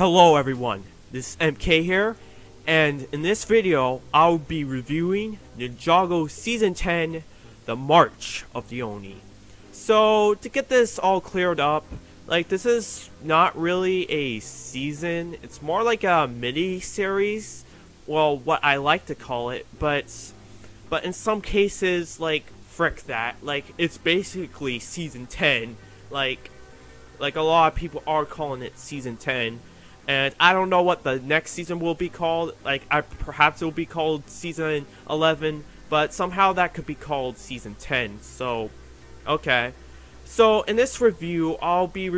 Hello everyone, this is MK here, and in this video, I'll be reviewing Ninjago Season 10, The March of the Oni. So, to get this all cleared up, this is not really a season, it's more like a mini-series, well, what I like to call it, but in some cases, frick that, it's basically Season 10, like a lot of people are calling it Season 10. And I don't know what the next season will be called. Perhaps it will be called Season 11, but somehow that could be called Season 10. So, okay. So in this review, I'll be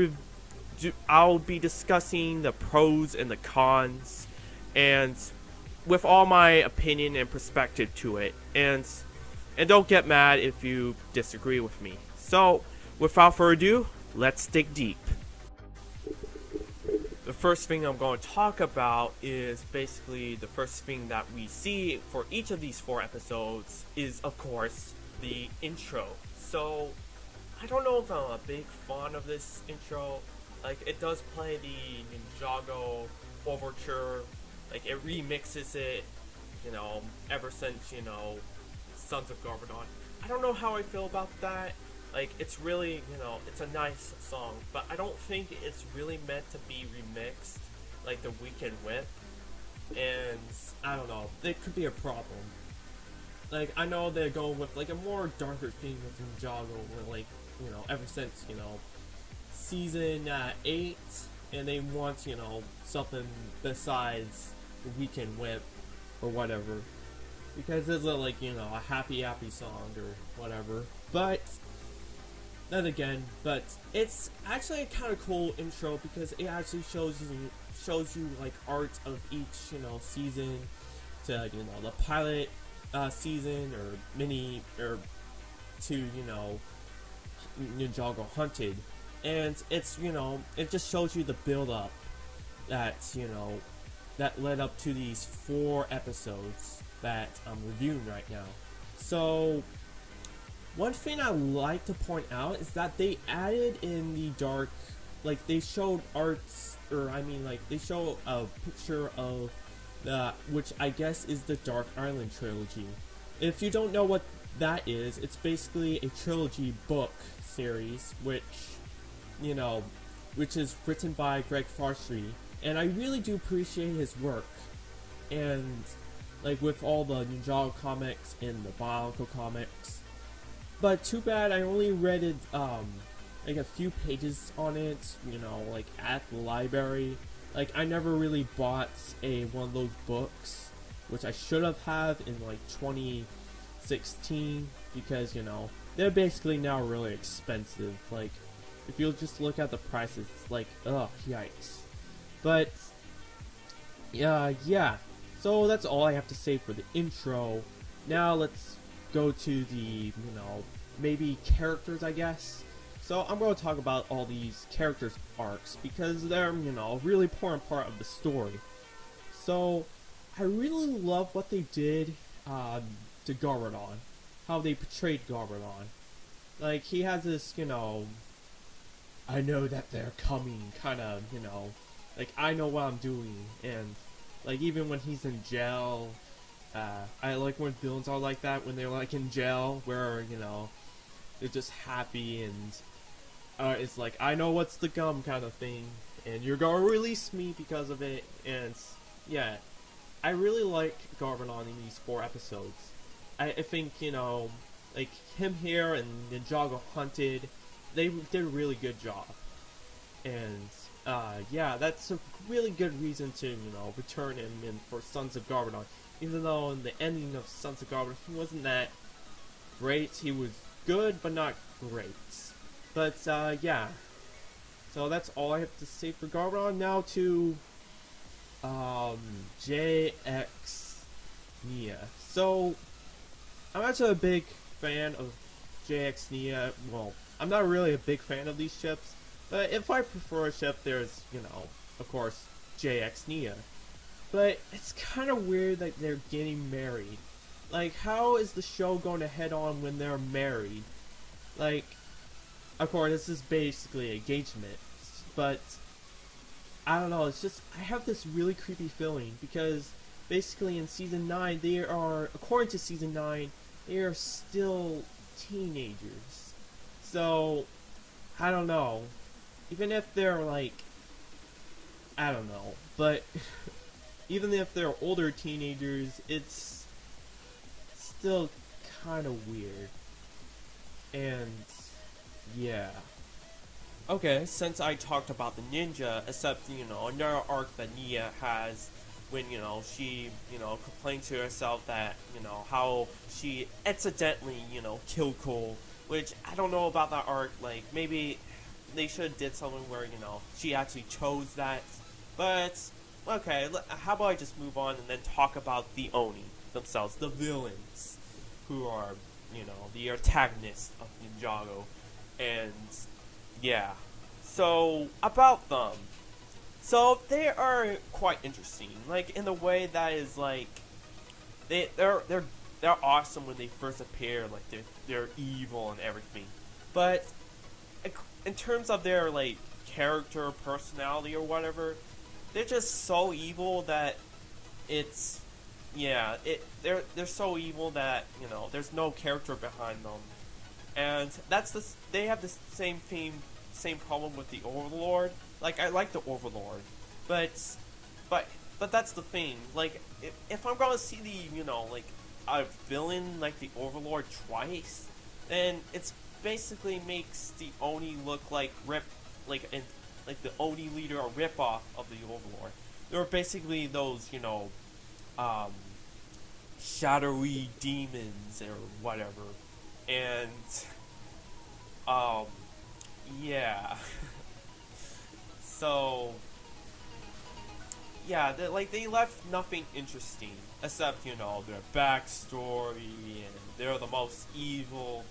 discussing the pros and the cons, and with all my opinion and perspective to it. And don't get mad if you disagree with me. So, without further ado, let's dig deep. The first thing I'm going to talk about is basically the first thing that we see for each of these 4 episodes is, of course, the intro. So, I don't know if I'm a big fan of this intro. It does play the Ninjago overture. It remixes it, ever since, Sons of Garbodon. I don't know how I feel about that. It's really, it's a nice song, but I don't think it's really meant to be remixed, like the Weekend Whip, and I don't know, it could be a problem. I know they're going with, a more darker theme with Ninjago, where, ever since, Season 8, and they want, something besides the Weekend Whip, or whatever, because it's a happy song, or whatever, but then again, but it's actually a kind of cool intro because it actually shows you art of each season to the pilot season or mini or to Ninjago Hunted, and it's it just shows you the build up that that led up to these 4 episodes that I'm reviewing right now. So, one thing I like to point out is that they added in the dark, they showed arts, or they show a picture of which I guess is the Dark Island trilogy. If you don't know what that is, it's basically a trilogy book series, which is written by Greg Farshri, and I really do appreciate his work. And with all the Ninjago comics and the Valcos comics. But too bad I only read it, a few pages on it, at the library. I never really bought one of those books, which I should have had in, 2016, because, they're basically now really expensive. If you'll just look at the prices, it's ugh, yikes. But, yeah. So that's all I have to say for the intro. Now let's go to the, maybe characters, I guess. So I'm going to talk about all these characters' arcs because they're, a really important part of the story. So I really love what they did to Garbodon, how they portrayed Garbodon. He has this, I know that they're coming kind of, I know what I'm doing, and even when he's in jail. I like when villains are like that, when they're in jail, where, they're just happy and, it's I know what's the gum kind of thing, and you're gonna release me because of it, and, yeah. I really like Garbodon in these 4 episodes. I think, him here and Ninjago Hunted, they did a really good job. And, yeah, that's a really good reason to, return him in for Sons of Garbodon. Even though in the ending of Sons of Garbodon, he wasn't that great. He was good, but not great. But, yeah. So that's all I have to say for Garbodon. Now to, JX Nia. So, I'm actually a big fan of JX Nia. Well, I'm not really a big fan of these ships. But if I prefer a ship, there's, of course, JX Nia. But it's kind of weird that they're getting married. How is the show going to head on when they're married? Of course, this is basically engagement. But I don't know, it's just, I have this really creepy feeling because basically in season 9, they are, according to season 9, they are still teenagers. So, I don't know. Even if they're like, I don't know, but even if they're older teenagers, it's still kind of weird. And, yeah. Okay, since I talked about the ninja, except, another arc that Nia has when, she, complained to herself that, how she accidentally, killed Cole, which I don't know about that arc, like, maybe they should have did something where, she actually chose that, but, okay, how about I just move on and then talk about the Oni themselves, the villains, who are, the antagonists of Ninjago, and yeah. So about them. So they are quite interesting. Like in the way that is like they're awesome when they first appear. Like they're evil and everything. But in terms of their like character, personality, or whatever, they're just so evil that it's they're so evil that there's no character behind them. And they have the same problem with the Overlord. Like I like the Overlord, but that's the thing. Like if I'm gonna see the like a villain like the Overlord twice, then it's basically makes the Oni look like like the Oni leader a ripoff of the Overlord. They're basically those shadowy demons or whatever. And yeah. So yeah, they left nothing interesting except their backstory and they're the most evil,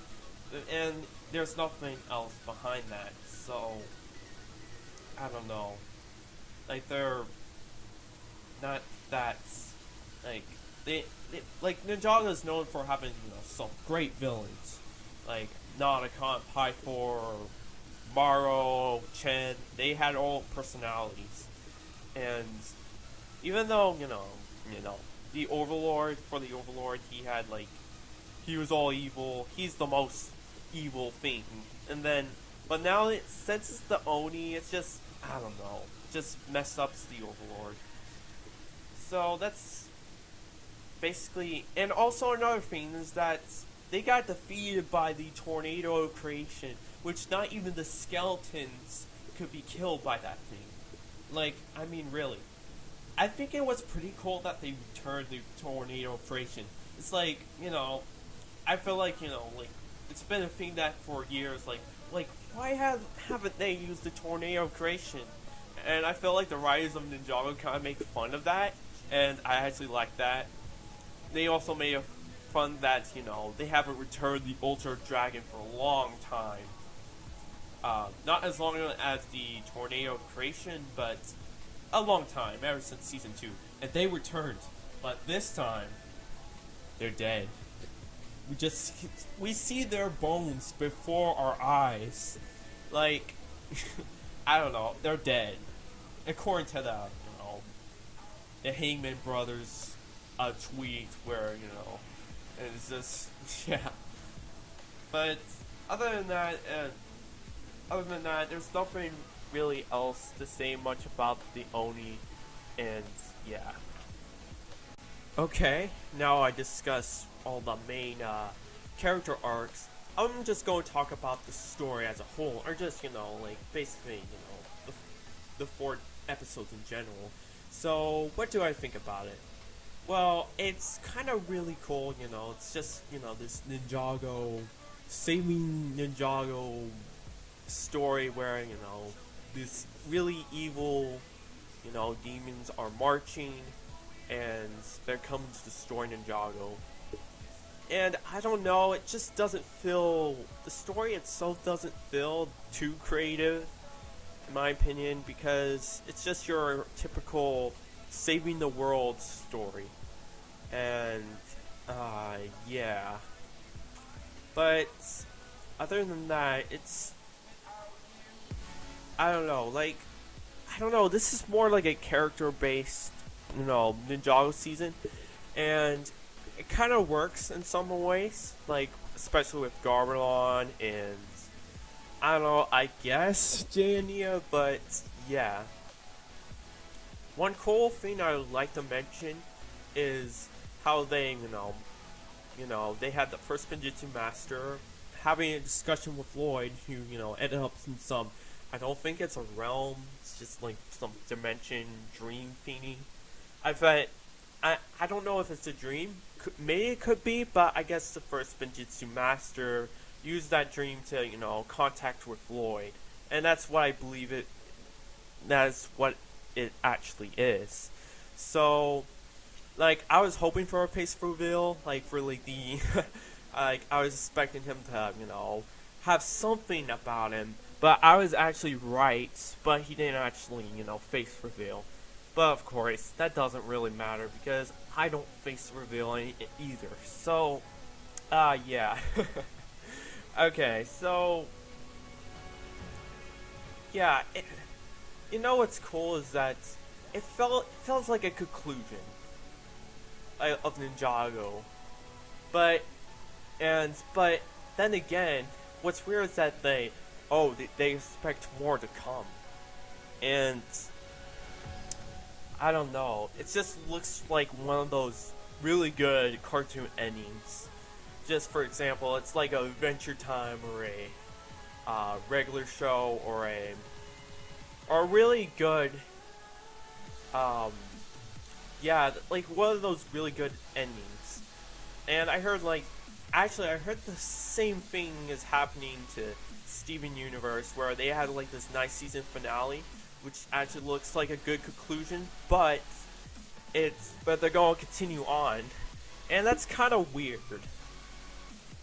and there's nothing else behind that. So I don't know, like they're not that like like Ninjago is known for having some great villains, like Nauticon, Pythor, Maro, Chen. They had all personalities, and even though the Overlord, he was all evil. He's the most evil thing, and then but now since it's the Oni, it's just I don't know, just messed up the Overlord. So that's basically, and also another thing is that they got defeated by the tornado creation, which not even the skeletons could be killed by that thing. Like, I mean, really. I think it was pretty cool that they returned the tornado creation. It's like, I feel like, like, it's been a thing that for years, like why haven't they used the tornado creation? And I feel like the writers of Ninjago kind of make fun of that, and I actually like that. They also made a fun that, they haven't returned the Ultra Dragon for a long time. Not as long as the Tornado creation, but a long time, ever since Season 2. And they returned, but this time, they're dead. We see their bones before our eyes. Like, I don't know, they're dead. According to the Hangman Brothers tweet where, and it's just, yeah. But other than that, there's nothing really else to say much about the Oni, and yeah. Okay, now I discuss all the main character arcs. I'm just going to talk about the story as a whole, or just, like, basically, the 4 episodes in general. So, what do I think about it? Well, it's kind of really cool, it's just, this Ninjago, saving Ninjago story where, this really evil, demons are marching, and they're coming to destroy Ninjago. And I don't know, it just doesn't feel, the story itself doesn't feel too creative, in my opinion, because it's just your typical saving the world story. And, yeah. But, other than that, it's, I don't know, like, I don't know. This is more like a character-based, Ninjago season, and it kind of works in some ways. Like especially with Garbodon and I don't know. I guess Jania, but yeah. One cool thing I would like to mention is how they, they had the first Spinjitzu Master having a discussion with Lloyd, who, ended up in some, I don't think it's a realm, it's just like some dimension dream thingy. I don't know if it's a dream, maybe it could be, but I guess the first Spinjitzu Master used that dream to, contact with Lloyd. And that's what I believe that's what it actually is. So, like, I was hoping for a face reveal, like, for, like, the, like, I was expecting him to, have something about him, but I was actually right, but he didn't actually, face reveal. But, of course, that doesn't really matter, because I don't face reveal either, so, yeah. Okay, so, yeah, what's cool is that it feels like a conclusion of Ninjago, but then again, what's weird is that they expect more to come, and I don't know, it just looks like one of those really good cartoon endings. Just for example, it's like a Adventure Time or a regular show or a really good, like one of those really good endings. And I heard I heard the same thing is happening to Steven Universe, where they had like this nice season finale, which actually looks like a good conclusion, but they're going to continue on, and that's kind of weird.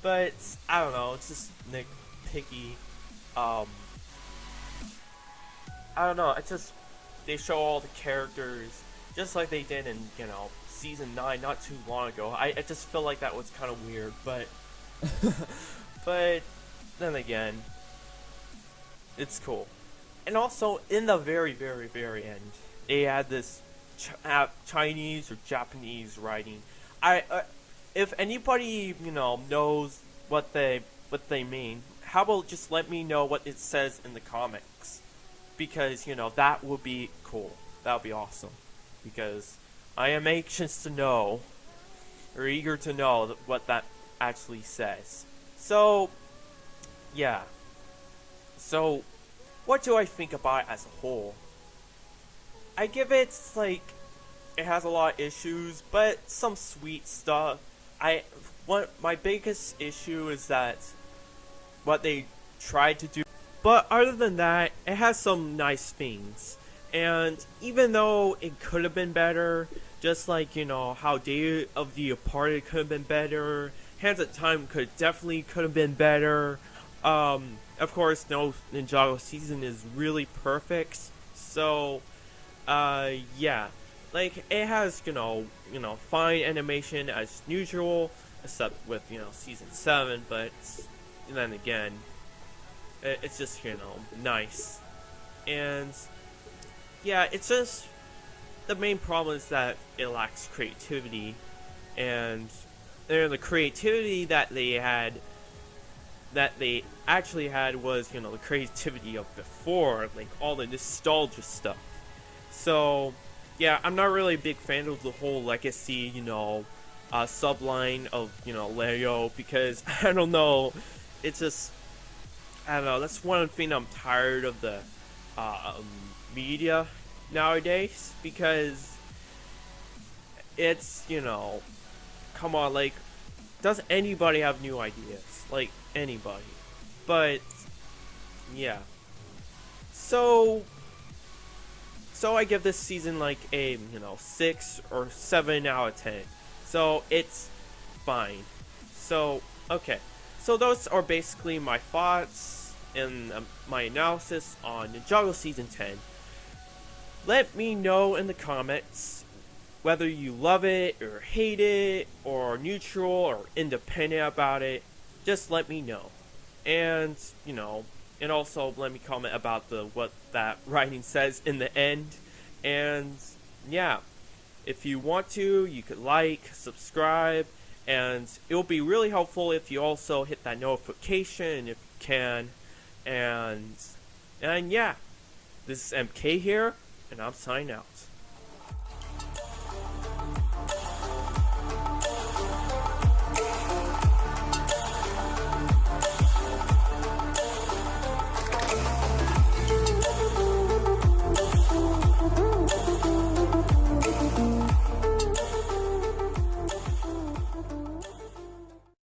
But I don't know, it's just nitpicky. I don't know, it's just they show all the characters just like they did in, season 9 not too long ago. I just feel like that was kind of weird, but but then again, it's cool. And also, in the very, very, very end, they had this Chinese or Japanese writing. If anybody, knows what they mean, how about just let me know what it says in the comics? Because, that would be cool. That would be awesome. Because I am anxious to know, or eager to know what that actually says. So, yeah. So, what do I think about it as a whole? I give it, it has a lot of issues, but some sweet stuff. My biggest issue is that what they tried to do. But other than that, it has some nice things. And even though it could have been better, just like, how Day of the Departed could have been better, Hands of Time could have been better. Of course, no Ninjago season is really perfect. So, yeah. Like, it has, fine animation as usual, except with, season 7, but then again, it's just, nice. And, yeah, it's just, the main problem is that it lacks creativity, and the creativity that they actually had was, the creativity of before, like, all the nostalgia stuff. So, yeah, I'm not really a big fan of the whole legacy, subline of, Leo, because, I don't know, it's just, I don't know, that's one thing I'm tired of the, media nowadays, because it's, come on, like, does anybody have new ideas? Like, anybody. But, yeah. So I give this season like a, 6 or 7 out of 10. So it's fine. So, okay. So those are basically my thoughts and my analysis on Ninjago Season 10. Let me know in the comments whether you love it or hate it or neutral or independent about it. Just let me know. And, and also let me comment about the what that writing says in the end. And yeah, if you want to, you could like, subscribe, and it will be really helpful if you also hit that notification if you can. And yeah, this is MK here, and I'm signing out.